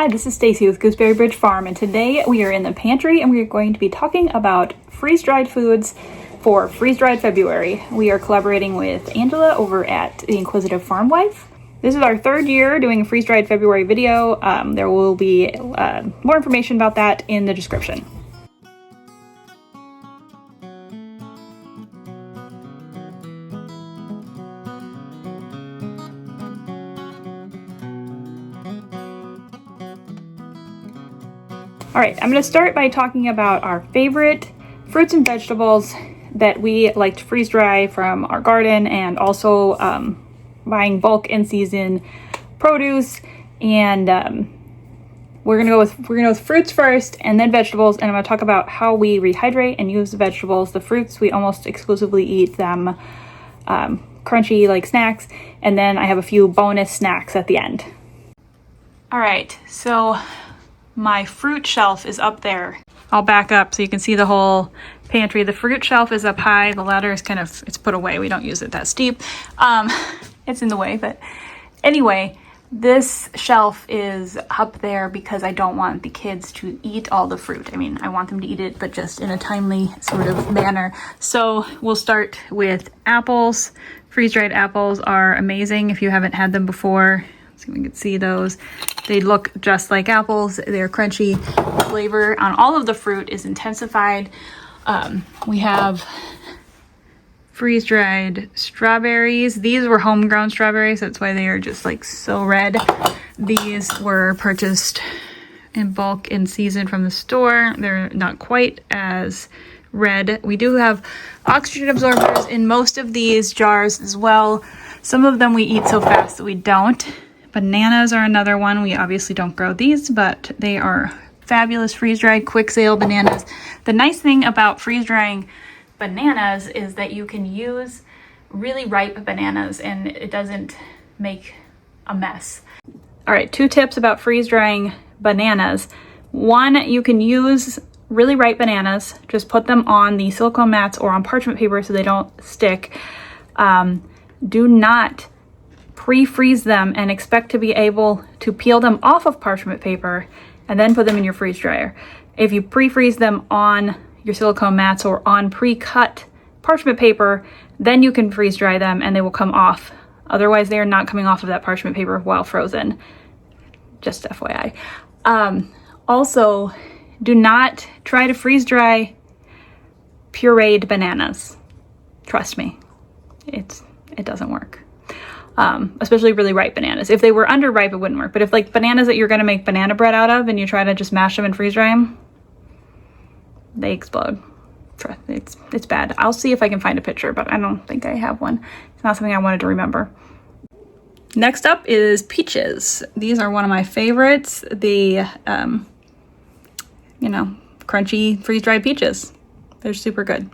Hi, this is Stacy with Gooseberry Bridge Farm, and today we are in the pantry and we are going to be talking about freeze-dried foods for freeze-dried February. We are collaborating with Angela over at the Inquisitive Farmwife. This is our third year doing a freeze-dried February video. There will be more information about that in the description. All right, I'm going to start by talking about our favorite fruits and vegetables that we like to freeze dry from our garden, and also buying bulk in season produce. And we're gonna go with fruits first, and then vegetables. And I'm going to talk about how we rehydrate and use the vegetables. The fruits, we almost exclusively eat them crunchy like snacks, and then I have a few bonus snacks at the end. All right, so my fruit shelf is up there. I'll back up so you can see the whole pantry. The fruit shelf is up high. The ladder is it's put away. We don't use it that steep. It's in the way, but anyway, this shelf is up there because I don't want the kids to eat all the fruit. I mean, I want them to eat it, but just in a timely sort of manner. So we'll start with apples. Freeze-dried apples are amazing if you haven't had them before. So we can see those. They look just like apples. They're crunchy. The flavor on all of the fruit is intensified. We have freeze-dried strawberries. These were homegrown strawberries. That's why they are just like so red. These were purchased in bulk in season from the store. They're not quite as red. We do have oxygen absorbers in most of these jars as well. Some of them we eat so fast that we don't. Bananas are another one. We obviously don't grow these, but they are fabulous freeze-dried, quick sale bananas. The nice thing about freeze-drying bananas is that you can use really ripe bananas and it doesn't make a mess. All right, 2 tips about freeze-drying bananas. 1, you can use really ripe bananas. Just put them on the silicone mats or on parchment paper so they don't stick. Do not pre-freeze them and expect to be able to peel them off of parchment paper and then put them in your freeze dryer. If you pre-freeze them on your silicone mats or on pre-cut parchment paper, then you can freeze dry them and they will come off. Otherwise, they are not coming off of that parchment paper while frozen. Just FYI. Also, do not try to freeze dry pureed bananas. Trust me, it doesn't work. Especially really ripe bananas. If they were underripe, it wouldn't work. But if like bananas that you're going to make banana bread out of and you try to just mash them and freeze dry them, they explode. It's bad. I'll see if I can find a picture, but I don't think I have one. It's not something I wanted to remember. Next up is peaches. These are one of my favorites. The, crunchy freeze-dried peaches. They're super good.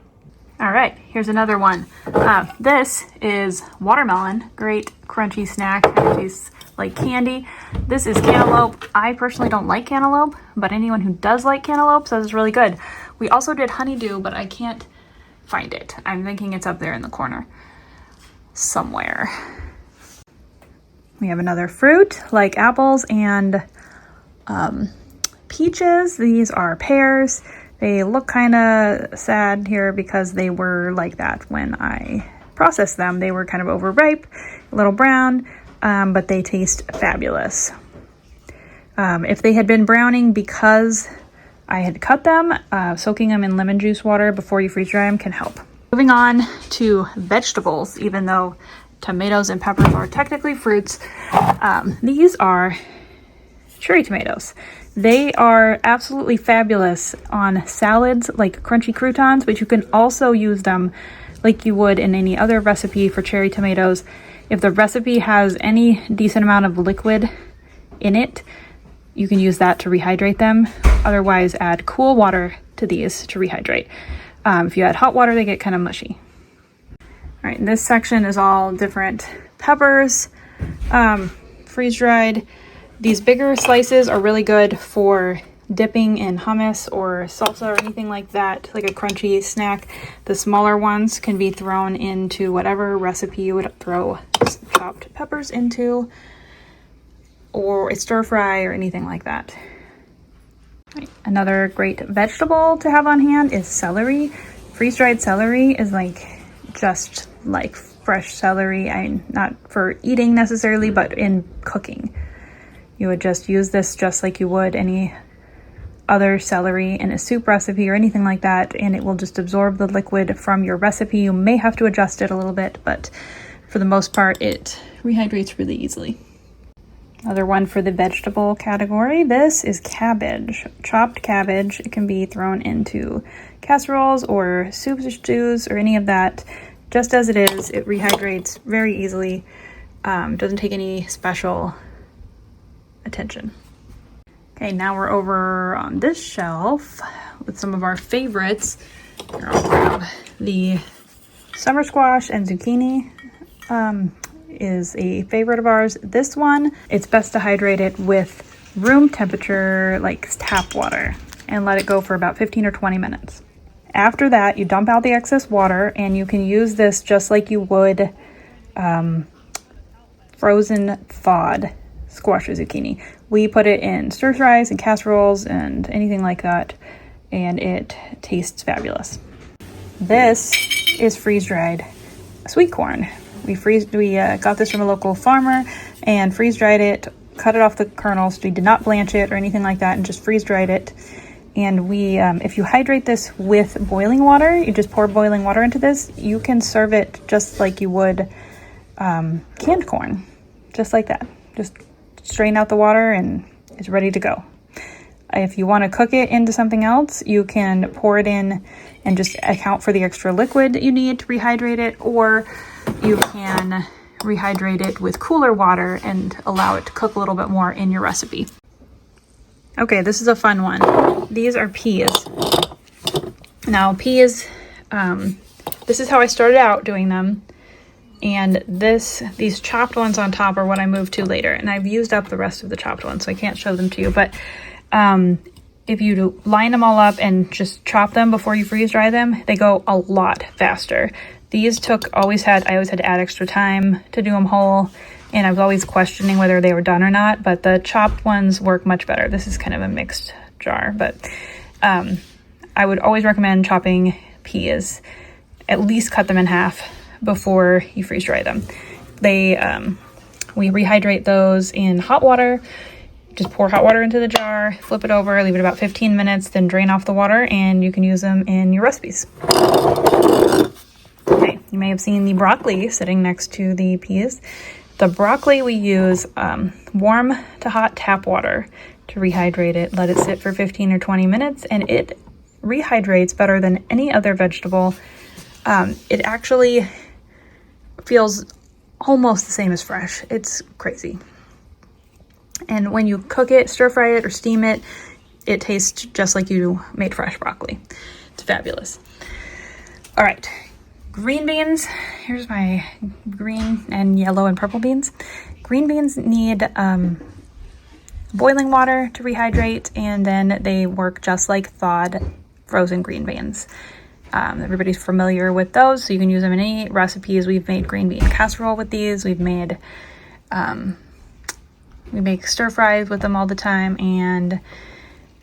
All right, here's another one. This is watermelon. Great crunchy snack. It tastes like candy. This is cantaloupe. I personally don't like cantaloupe, but anyone who does like cantaloupe says it's really good. We also did honeydew, but I can't find it. I'm thinking it's up there in the corner somewhere. We have another fruit like apples and peaches. These are pears. They look kind of sad here because they were like that when I processed them. They were kind of overripe, a little brown, but they taste fabulous. If they had been browning because I had cut them, soaking them in lemon juice water before you freeze dry them can help. Moving on to vegetables, even though tomatoes and peppers are technically fruits, these are cherry tomatoes. They are absolutely fabulous on salads like crunchy croutons, but you can also use them like you would in any other recipe for cherry tomatoes. If the recipe has any decent amount of liquid in it, you can use that to rehydrate them. Otherwise, add cool water to these to rehydrate. If you add hot water, they get kind of mushy. All right, this section is all different peppers, freeze-dried. These bigger slices are really good for dipping in hummus or salsa or anything like that, like a crunchy snack. The smaller ones can be thrown into whatever recipe you would throw chopped peppers into. or a stir fry or anything like that. Another great vegetable to have on hand is celery. Freeze-dried celery is just like fresh celery. Not for eating necessarily, but in cooking. You would just use this just like you would any other celery in a soup recipe or anything like that, and it will just absorb the liquid from your recipe. You may have to adjust it a little bit, but for the most part, it rehydrates really easily. Another one for the vegetable category, this is cabbage. Chopped cabbage. It can be thrown into casseroles or soups or stews or any of that. Just as it is, it rehydrates very easily. Doesn't take any special attention. Okay, now we're over on this shelf with some of our favorites. Here, I'll grab the summer squash and zucchini. Is a favorite of ours. This one, it's best to hydrate it with room temperature, like tap water, and let it go for about 15 or 20 minutes. After that, you dump out the excess water, and you can use this just like you would frozen thawed squash or zucchini. We put it in stir fries and casseroles and anything like that, and it tastes fabulous. This is freeze-dried sweet corn. We got this from a local farmer and freeze-dried it, cut it off the kernels. We did not blanch it or anything like that, and just freeze-dried it. And if you hydrate this with boiling water, you just pour boiling water into this, you can serve it just like you would canned corn, just like that. Just strain out the water and it's ready to go. If you want to cook it into something else, you can pour it in and just account for the extra liquid that you need to rehydrate it, or you can rehydrate it with cooler water and allow it to cook a little bit more in your recipe. Okay, this is a fun one. These are peas. Now, peas, this is how I started out doing them. And these chopped ones on top are what I moved to later. And I've used up the rest of the chopped ones, so I can't show them to you. But if you line them all up and just chop them before you freeze dry them, they go a lot faster. These I always had to add extra time to do them whole, and I was always questioning whether they were done or not, but the chopped ones work much better. This is kind of a mixed jar, but I would always recommend chopping peas. At least cut them in half before you freeze dry them. We rehydrate those in hot water. Just pour hot water into the jar, flip it over, leave it about 15 minutes, then drain off the water, and you can use them in your recipes. Okay, you may have seen the broccoli sitting next to the peas. The broccoli we use warm to hot tap water to rehydrate it. Let it sit for 15 or 20 minutes, and it rehydrates better than any other vegetable. It actually feels almost the same as fresh. It's crazy. And when you cook it, stir fry it, or steam it, it tastes just like you made fresh broccoli. It's fabulous. All right, green beans. Here's my green and yellow and purple beans. Green beans need boiling water to rehydrate, and then they work just like thawed frozen green beans. Everybody's familiar with those, so you can use them in any recipes. We've made green bean casserole with these. We make stir fries with them all the time, and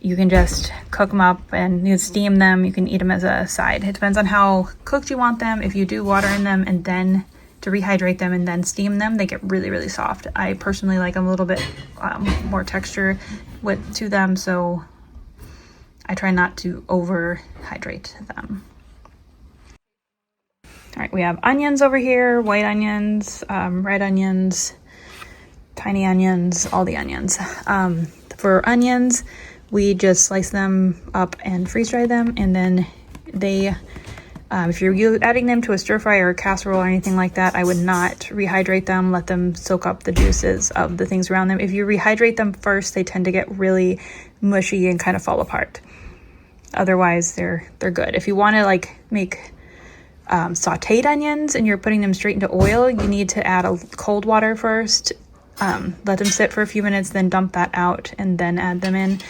you can just cook them up and you can steam them. You can eat them as a side. It depends on how cooked you want them. If you do water in them and then to rehydrate them and then steam them, they get really, really soft. I personally like them a little bit more texture to them, so I try not to overhydrate them. All right, we have onions over here, white onions, red onions, tiny onions, all the onions. For onions, we just slice them up and freeze dry them, and then if you're adding them to a stir fry or a casserole or anything like that, I would not rehydrate them. Let them soak up the juices of the things around them. If you rehydrate them first, they tend to get really mushy and kind of fall apart. Otherwise, they're good. If you want to make sauteed onions and you're putting them straight into oil, you need to add a cold water first. Let them sit for a few minutes, then dump that out and then add them in.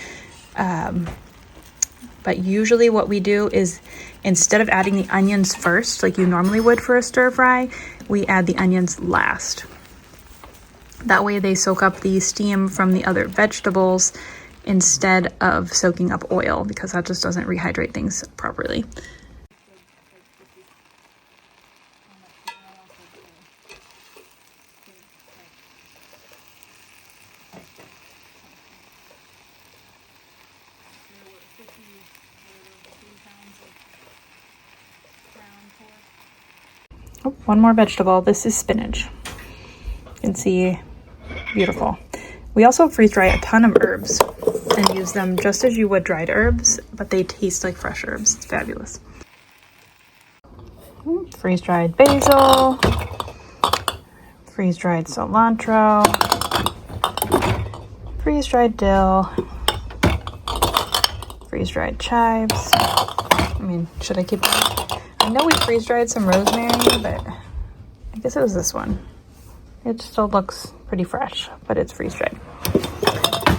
But usually what we do is, instead of adding the onions first, like you normally would for a stir fry, we add the onions last. That way they soak up the steam from the other vegetables instead of soaking up oil, because that just doesn't rehydrate things properly. Oh, one more vegetable. This is spinach. You can see, beautiful. We also freeze dry a ton of herbs and use them just as you would dried herbs, but they taste like fresh herbs. It's fabulous. Freeze dried basil, freeze dried cilantro, freeze dried dill, freeze dried chives. I mean, should I keep going? I know we freeze dried some rosemary, but I guess it was this one. It still looks pretty fresh, but it's freeze dried.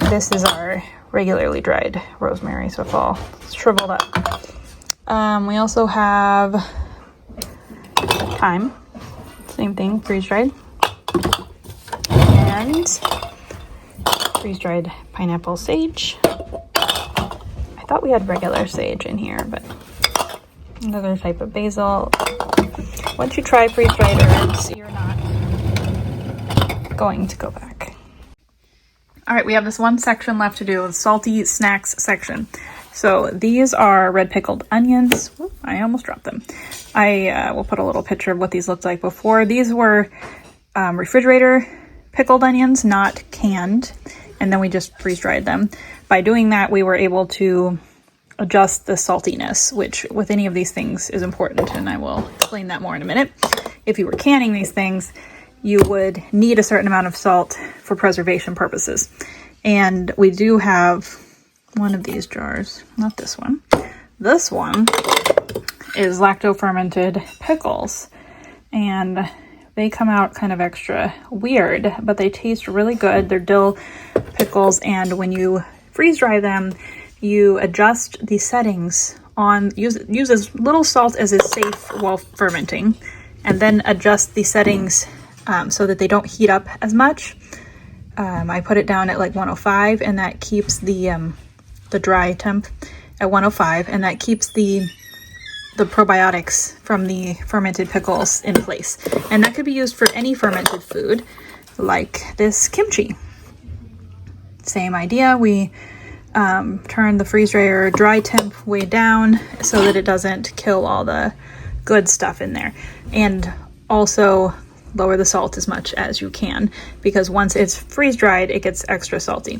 This is our regularly dried rosemary, so it's all shriveled up. We also have thyme, same thing, freeze dried, and freeze dried pineapple sage. I thought we had regular sage in here, but another type of basil. Once you try freeze dried herbs, you're not going to go back. All right, we have this one section left to do, the salty snacks section. So these are red pickled onions. Whoop, I almost dropped them. I will put a little picture of what these looked like before. These were refrigerator pickled onions, not canned, and then we just freeze dried them. By doing that, we were able to adjust the saltiness, which with any of these things is important, and I will explain that more in a minute. If you were canning these things, you would need a certain amount of salt for preservation purposes. And we do have one of these jars, not this one. This one is lacto-fermented pickles, and they come out kind of extra weird, but they taste really good. They're dill pickles, and when you freeze dry them, you adjust the settings on, use as little salt as is safe while fermenting, and then adjust the settings so that they don't heat up as much. I put it down at like 105, and that keeps the dry temp at 105, and that keeps the probiotics from the fermented pickles in place. And that could be used for any fermented food, like this kimchi. Same idea. We turn the freeze dryer dry temp way down so that it doesn't kill all the good stuff in there, and also lower the salt as much as you can, because once it's freeze dried, it gets extra salty.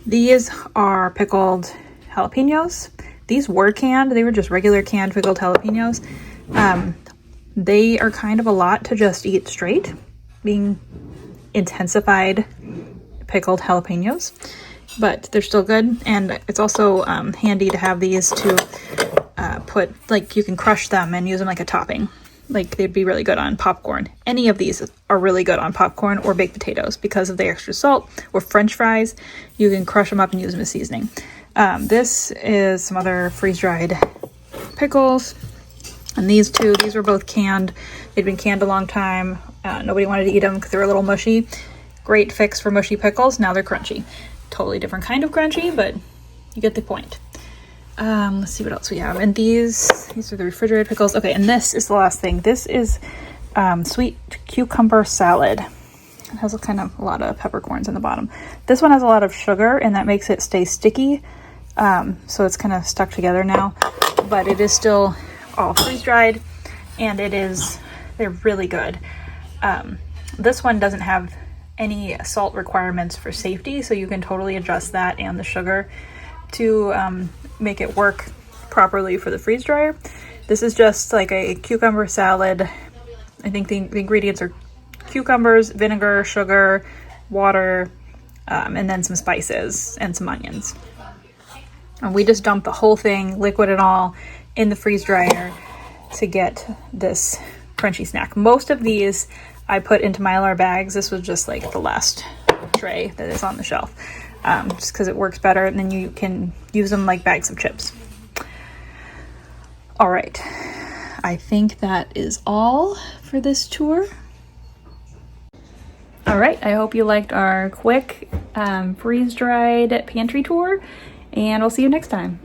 These are pickled jalapenos. These were canned. They were just regular canned pickled jalapenos. They are kind of a lot to just eat straight, being intensified pickled jalapenos, but they're still good. And it's also handy to have these to put, like, you can crush them and use them like a topping. Like, they'd be really good on popcorn. Any of these are really good on popcorn or baked potatoes because of the extra salt, or French fries. You can crush them up and use them as seasoning. This is some other freeze-dried pickles. And these two, these were both canned. They'd been canned a long time. Nobody wanted to eat them because they were a little mushy. Great fix for mushy pickles. Now they're crunchy. Totally different kind of crunchy, but you get the point. Let's see what else we have. And these are the refrigerated pickles. Okay, and this is the last thing. This is sweet cucumber salad. It has a lot of peppercorns in the bottom. This one has a lot of sugar, and that makes it stay sticky. So it's kind of stuck together now, but it is still all freeze dried, and they're really good. This one doesn't have any salt requirements for safety, so you can totally adjust that and the sugar to make it work properly for the freeze dryer. This is just like a cucumber salad. I think the ingredients are cucumbers, vinegar, sugar, water, and then some spices and some onions. And we just dump the whole thing, liquid and all, in the freeze dryer to get this crunchy snack. Most of these I put into Mylar bags. This was just like the last tray that is on the shelf, just because it works better, and then you can use them like bags of chips. All right, I think that is all for this tour. All right, I hope you liked our quick freeze-dried pantry tour, and we'll see you next time.